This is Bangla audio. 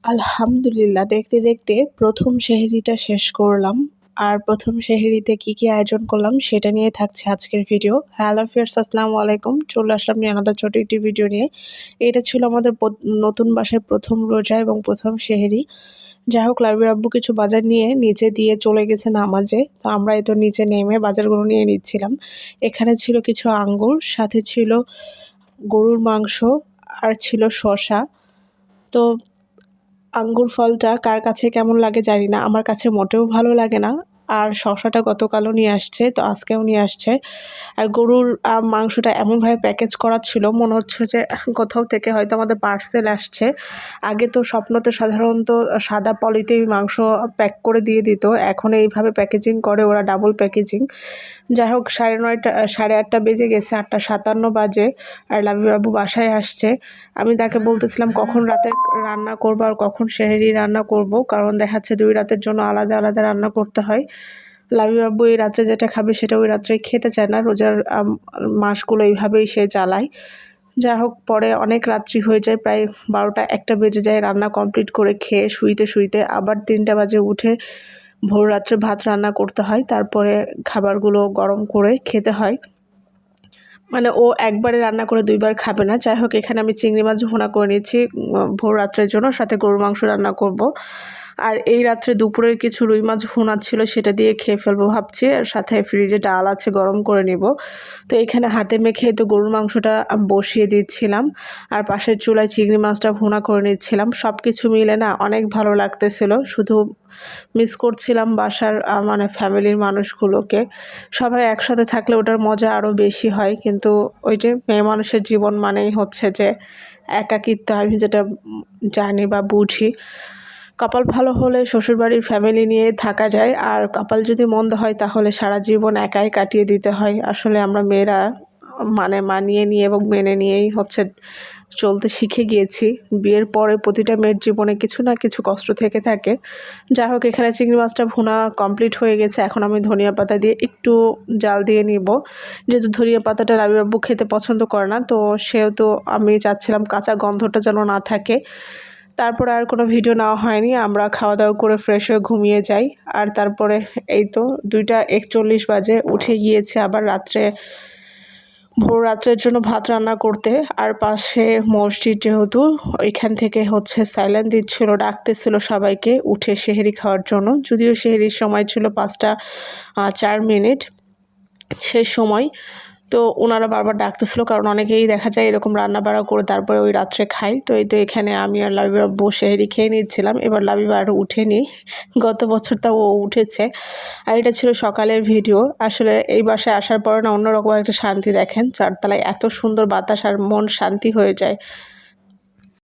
আলহামদুলিল্লাহ, দেখতে দেখতে প্রথম সেহরিটা শেষ করলাম। আর প্রথম সেহরিতে কি আয়োজন করলাম সেটা নিয়ে থাকছে আজকের ভিডিও। হ্যালো ভিউয়ার্স, আসসালামু আলাইকুম। চলে আসলাম আলাদা ছোট একটি ভিডিও নিয়ে। এটা ছিল আমাদের নতুন বাসায় প্রথম রোজা এবং প্রথম সেহরি। যাই হোক, লাবির আব্বু কিছু বাজার নিয়ে নিচে দিয়ে চলে গেছে নামাজে। তো আমরা এই তো নিচে নেমে বাজারগুলো নিয়ে নিচ্ছিলাম। এখানে ছিল কিছু আঙ্গুর, সাথে ছিল গরুর মাংস, আর ছিল শসা। তো আঙ্গুর ফলটা কার কাছে কেমন লাগে জানি না, আমার কাছে মোটেও ভালো লাগে না। আর শসাটা গতকালও নিয়ে আসছে, তো আজকেও নিয়ে আসছে। আর গরুর মাংসটা এমনভাবে প্যাকেজ করা ছিল, মনে হচ্ছে যে কোথাও থেকে হয়তো আমাদের পার্সেল আসছে। আগে তো স্বপ্নতে সাধারণত সাদা পলিতেই মাংস প্যাক করে দিয়ে দিত, এখন এইভাবে প্যাকেজিং করে ওরা, ডাবল প্যাকেজিং। যাই হোক, 9:30 8:30 বেজে গেছে, 8:57 বাজে। আর লাবিব বাবু বাসায় আসছে। আমি তাকে বলতেছিলাম কখন রাতের রান্না করবো আর কখন সেহরি রান্না করব, কারণ দেখাচ্ছে 2 রাতের জন্য আলাদা আলাদা রান্না করতে হয়। লাবিব আব্বু এই রাত্রে যেটা খাবে সেটা ওই রাত্রে খেতে চায় না। রোজার মাসগুলো এইভাবেই সে চালায়। যাই হোক, পরে অনেক রাত্রি হয়ে যায়, প্রায় 12টা 1টা বেজে যায় রান্না কমপ্লিট করে খেয়ে শুইতে শুইতে। আবার 3টা বাজে উঠে ভোর রাত্রে ভাত রান্না করতে হয়, তারপরে খাবারগুলো গরম করে খেতে হয়। মানে ও একবারে রান্না করে 2বার খাবে না। যাই হোক, এখানে আমি চিংড়ি মাছ ভুনা করে নিচ্ছি ভোর রাত্রের জন্য, সাথে গরুর মাংস রান্না করব। আর এই রাত্রে দুপুরের কিছু রুই মাছ ভুনা ছিল, সেটা দিয়ে খেয়ে ফেলবো ভাবছি। আর সাথে ফ্রিজে ডাল আছে, গরম করে নিব। তো এখানে হাতে মেখে তো গরুর মাংসটা বসিয়ে দিচ্ছিলাম, আর পাশের চুলায় চিংড়ি মাছটা ভুনা করে নিচ্ছিলাম। সব কিছু মিলে না অনেক ভালো লাগতেছিল। শুধু মিস করছিলাম বাসার মানে ফ্যামিলির মানুষগুলোকে। সবাই একসাথে থাকলে ওটার মজা আরও বেশি হয়, কিন্তু ওই যে মেয়ে মানুষের জীবন মানেই হচ্ছে যে একাকিত্ব, আমি যেটা জানি বা বুঝি। কপাল ভালো হলে শ্বশুরবাড়ির ফ্যামিলি নিয়ে থাকা যায়, আর কপাল যদি মন্দ হয় তাহলে সারা জীবন একাই কাটিয়ে দিতে হয়। আসলে আমরা মেয়েরা মানে মানিয়ে নিয়ে এবং মেনে নিয়েই হচ্ছে চলতে শিখে গিয়েছি। বিয়ের পরে প্রতিটা মেয়ের জীবনে কিছু না কিছু কষ্ট থেকে থাকে। যাই হোক, এখানে চিংড়ি মাছটা ভুনা কমপ্লিট হয়ে গেছে। এখন আমি ধনিয়া পাতা দিয়ে একটু জাল দিয়ে নিব, যেহেতু ধনিয়া পাতাটা রাবি বাবু খেতে পছন্দ করে না, তো সেহেতু আমি চাচ্ছিলাম কাঁচা গন্ধটা যেন না থাকে। তারপরে আর কোনো ভিডিও নেওয়া হয়নি, আমরা খাওয়া দাওয়া করে ফ্রেশ হয়ে ঘুমিয়ে যাই। আর তারপরে এই তো 2টা 41 বাজে উঠে গিয়েছে আবার ভোর রাত্রের জন্য ভাত রান্না করতে। আর পাশে মসজিদ, যেহেতু ওইখান থেকে হচ্ছে সাইলেন দিচ্ছিল, ডাকতেছিল সবাইকে উঠে সেহরি খাওয়ার জন্য। যদিও সেহরির সময় ছিল 5টা 4 মিনিট শেষ সময়। তো ওনারা বারবার ডাকতেছিল, কারণ অনেকেই দেখা যায় এরকম রান্না বাড়া করে তারপরে ওই রাত্রে খাই। তো এই তো এখানে আমি আর লাবিব আব্বু সেহরি খেয়ে নিচ্ছিলাম। এবার লাবিব আর উঠেনি, গত বছর তা ও উঠেছে। আর এটা ছিল সকালের ভিডিও। আসলে এই বাসায় আসার পরে না অন্যরকম একটা শান্তি, দেখেন 4 তলায় এত সুন্দর বাতাস আর মন শান্তি হয়ে যায়।